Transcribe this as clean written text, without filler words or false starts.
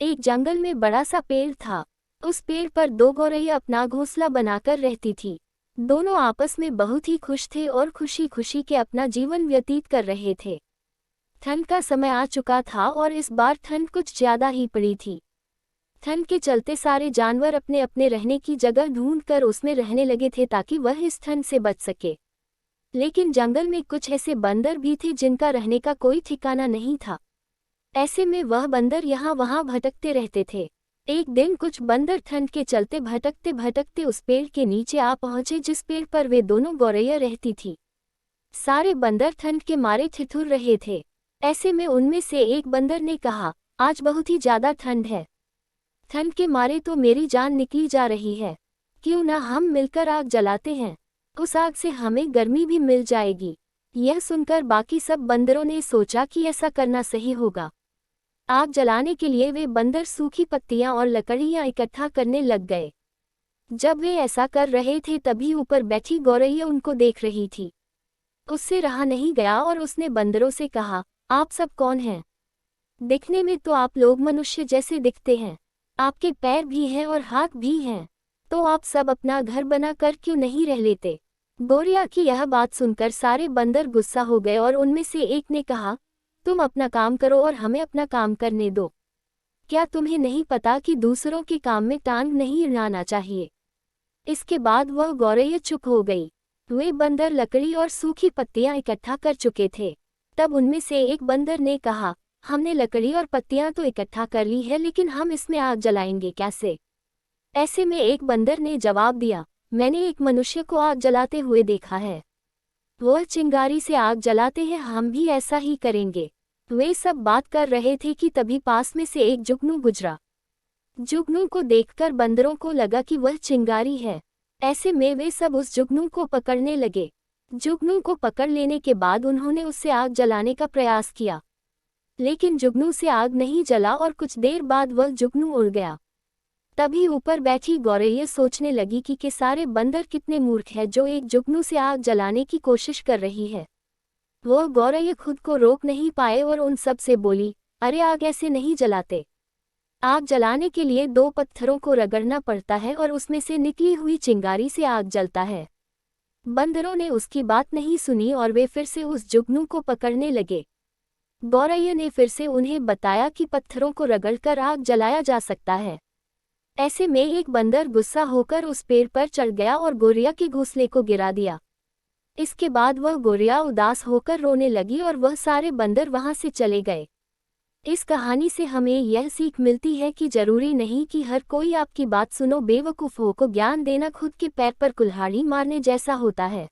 एक जंगल में बड़ा सा पेड़ था। उस पेड़ पर दो गौरैया अपना घोंसला बनाकर रहती थी। दोनों आपस में बहुत ही खुश थे और खुशी खुशी के अपना जीवन व्यतीत कर रहे थे। ठंड का समय आ चुका था और इस बार ठंड कुछ ज्यादा ही पड़ी थी। ठंड के चलते सारे जानवर अपने अपने रहने की जगह ढूंढकर उसमें रहने लगे थे ताकि वह इस ठंड से बच सके। लेकिन जंगल में कुछ ऐसे बंदर भी थे जिनका रहने का कोई ठिकाना नहीं था। ऐसे में वह बंदर यहाँ वहाँ भटकते रहते थे। एक दिन कुछ बंदर ठंड के चलते भटकते भटकते उस पेड़ के नीचे आ पहुंचे जिस पेड़ पर वे दोनों गौरैया रहती थी। सारे बंदर ठंड के मारे ठिठुर रहे थे। ऐसे में उनमें से एक बंदर ने कहा, आज बहुत ही ज्यादा ठंड है। ठंड के मारे तो मेरी जान निकली जा रही है। क्यों ना हम मिलकर आग जलाते हैं, उस आग से हमें गर्मी भी मिल जाएगी। यह सुनकर बाकी सब बंदरों ने सोचा कि ऐसा करना सही होगा। आग जलाने के लिए वे बंदर सूखी पत्तियां और लकड़ियां इकट्ठा करने लग गए। जब वे ऐसा कर रहे थे तभी ऊपर बैठी गौरैया उनको देख रही थी। उससे रहा नहीं गया और उसने बंदरों से कहा, आप सब कौन हैं? दिखने में तो आप लोग मनुष्य जैसे दिखते हैं। आपके पैर भी हैं और हाथ भी हैं। तो आप सब अपना घर बना कर क्यों नहीं रह लेते? गौरैया की यह बात सुनकर सारे बंदर गुस्सा हो गए और उनमें से एक ने कहा, तुम अपना काम करो और हमें अपना काम करने दो। क्या तुम्हें नहीं पता कि दूसरों के काम में टांग नहीं अड़ाना चाहिए? इसके बाद वह गौरैया चुप हो गई। वे बंदर लकड़ी और सूखी पत्तियां इकट्ठा कर चुके थे। तब उनमें से एक बंदर ने कहा, हमने लकड़ी और पत्तियां तो इकट्ठा कर ली है, लेकिन हम इसमें आग जलाएंगे कैसे? ऐसे में एक बंदर ने जवाब दिया, मैंने एक मनुष्य को आग जलाते हुए देखा है। वह चिंगारी से आग जलाते हैं, हम भी ऐसा ही करेंगे। वे सब बात कर रहे थे कि तभी पास में से एक जुगनू गुजरा। जुगनू को देखकर बंदरों को लगा कि वह चिंगारी है। ऐसे में वे सब उस जुगनू को पकड़ने लगे। जुगनू को पकड़ लेने के बाद उन्होंने उससे आग जलाने का प्रयास किया, लेकिन जुगनू से आग नहीं जला और कुछ देर बाद वह जुगनू उड़ गया। तभी ऊपर बैठी गौरैया सोचने लगी कि सारे बंदर कितने मूर्ख हैं जो एक जुगनू से आग जलाने की कोशिश कर रही है। वह गौरैया खुद को रोक नहीं पाए और उन सब से बोली, अरे आग ऐसे नहीं जलाते। आग जलाने के लिए दो पत्थरों को रगड़ना पड़ता है और उसमें से निकली हुई चिंगारी से आग जलता है। बंदरों ने उसकी बात नहीं सुनी और वे फिर से उस जुगनू को पकड़ने लगे। गौरैया ने फिर से उन्हें बताया कि पत्थरों को रगड़कर आग जलाया जा सकता है। ऐसे में एक बंदर गुस्सा होकर उस पेड़ पर चढ़ गया और गौरैया के घोंसले को गिरा दिया। इसके बाद वह गौरैया उदास होकर रोने लगी और वह सारे बंदर वहां से चले गए। इस कहानी से हमें यह सीख मिलती है कि जरूरी नहीं कि हर कोई आपकी बात सुनो। बेवकूफ़ों को ज्ञान देना खुद के पैर पर कुल्हाड़ी मारने जैसा होता है।